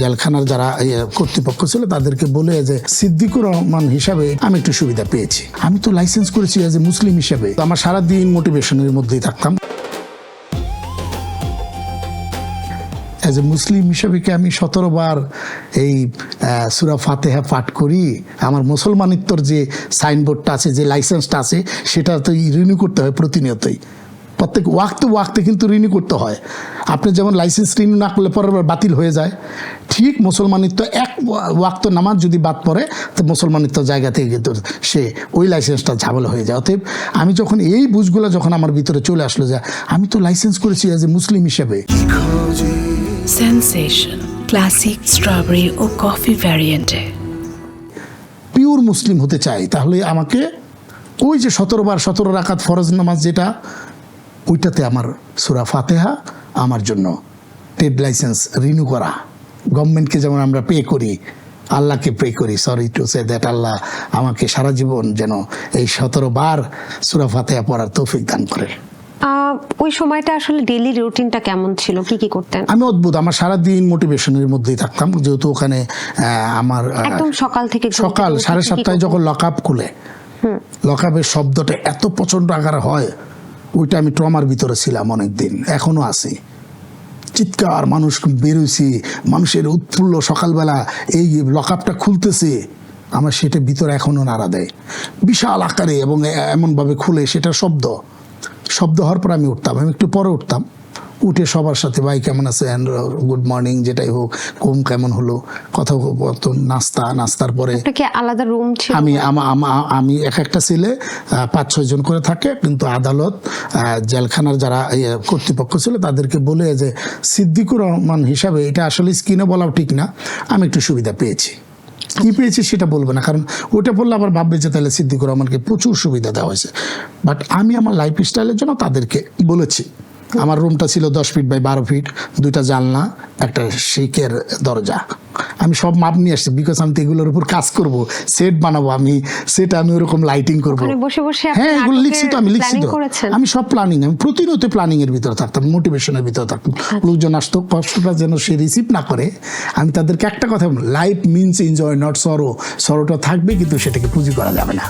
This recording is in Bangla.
জেলখানার যারা কর্তৃপক্ষ ছিল তাদেরকে বলে যে সিদ্দিকুর রহমান হিসাবে আমি একটু সুবিধা পেয়েছি। আমি তো লাইসেন্স করেছি এজ এ মুসলিম হিসাবে, আমার সারাদিন মোটিভেশনের মধ্যেই থাকতাম। এজ এ মুসলিম হিসাবে কি আমি 17 বার এই সূরা ফাতিহা পাঠ করি? আমার মুসলমানিত্বর যে সাইনবোর্ডটা আছে, যে লাইসেন্সটা আছে, সেটা তো রিনিউ করতে হয় প্রতিনিয়তই। প্রত্যেক ওয়াক্তে কিন্তু রিনিউ করতে হয়। আপনি যেমন লাইসেন্স রিনিউ না করলে পরের বার বাতিল হয়ে যায়, ঠিক মুসলমানিত্ব এক ওয়াক্ত নামাজ যদি বাদ পড়ে তো মুসলমানিত্ব জায়গা থেকে কিন্তু সে ওই লাইসেন্সটা ঝামেলা হয়ে যায়। অতএব আমি যখন এই বুঝগুলো যখন আমার ভিতরে চলে আসলো যে আমি তো লাইসেন্স করেছি এজ এ মুসলিম হিসেবে। সেন্সেশন ক্লাসিক স্ট্রবেরি ও কফি ভ্যারিয়েন্টে পিওর মুসলিম হতে চাই, তাহলে আমাকে ওই যে 17 বার 17 রাকাত ফরজ নামাজ যেটা, ওইটাতে আমার সূরা ফাতিহা আমার জন্য ট্রেড লাইসেন্স রিনিউ করা। গভর্নমেন্টকে যেমন আমরা পে করি, আল্লাহকে পে করি, সরি টু সে দ্যাট আল্লাহ আমাকে সারা জীবন যেন এই 17 বার সূরা ফাতিহা পড়ার তৌফিক দান করে। ওই সময়টা আসলে ডেইলি রুটিনটা কেমন ছিল, কি কি করতেন? আমি অদ্ভুত, আমার সারাদিন মোটিভেশনের মধ্যেই থাকতাম, যেহেতু ওখানে আমার একদম সকাল থেকে সকাল 7:30 যখন লকআপ খুলে, লকআপের শব্দটা এত প্রচন্ড আকার হয়, ওইটা আমি ট্রমার ভিতরে ছিলাম অনেকদিন, এখনো আছি। চিৎকার, মানুষ বেরোইছি, মানুষের উৎফুল্ল, সকালবেলা এই লকআপটা খুলতেছে, আমার সেটা ভিতরে এখনো নাড়া দেয় বিশাল আকারে, এবং এমনভাবে খুলে সেটা শব্দ হওয়ার পর আমি উঠতাম। আমি একটু পরে উঠতাম, উঠে সবার সাথে ভাই কেমন আছেন, গুড মর্নিং যেটাই হোক, ঘুম কেমন হলো, কথোপকথন, নাস্তার পরে আলাদা রুম ছিল। আমি একটা ছেলে 5-6 জন করে থাকে, কিন্তু আদালত জেলখানার যারা কর্তৃপক্ষ ছিল তাদেরকে বলে যে সিদ্দিকুর রহমান হিসাবে, এটা আসলে স্ক্রিনে বলাও ঠিক না, আমি একটু সুবিধা পেয়েছি। কি পেয়েছি সেটা বলবে না, কারণ ওটা বললে আবার ভাববে যে তাহলে সিদ্দিকুর রহমানকে প্রচুর সুবিধা দেওয়া হয়েছে। বাট আমি আমার লাইফ স্টাইলের জন্য তাদেরকে বলেছি। আমার রুমটা ছিল 10 ফিট বাই 12 ফিট, 2টা জানলা, একটা শিকের দরজা। আমি সব মাপ নিয়ে আসছি, বিকজ আমি তো এগুলোর উপর কাজ করব, সেট বানাবো, আমি ওরকম লাইটিং করবো। হ্যাঁ, এগুলো লিখছি তো, আমি সব প্ল্যানিং, আমি প্রতিনিয়ত প্ল্যানিং এর ভিতরে থাকতাম, মোটিভেশনের ভিতরে থাকতাম। লোকজন আসতো, কষ্টটা যেন সে রিসিভ না করে, আমি তাদেরকে একটা কথা বলবো, লাইফ মিনস এনজয় নট সরো। সরোটা থাকবে কিন্তু সেটাকে পুঁজি করা যাবে না।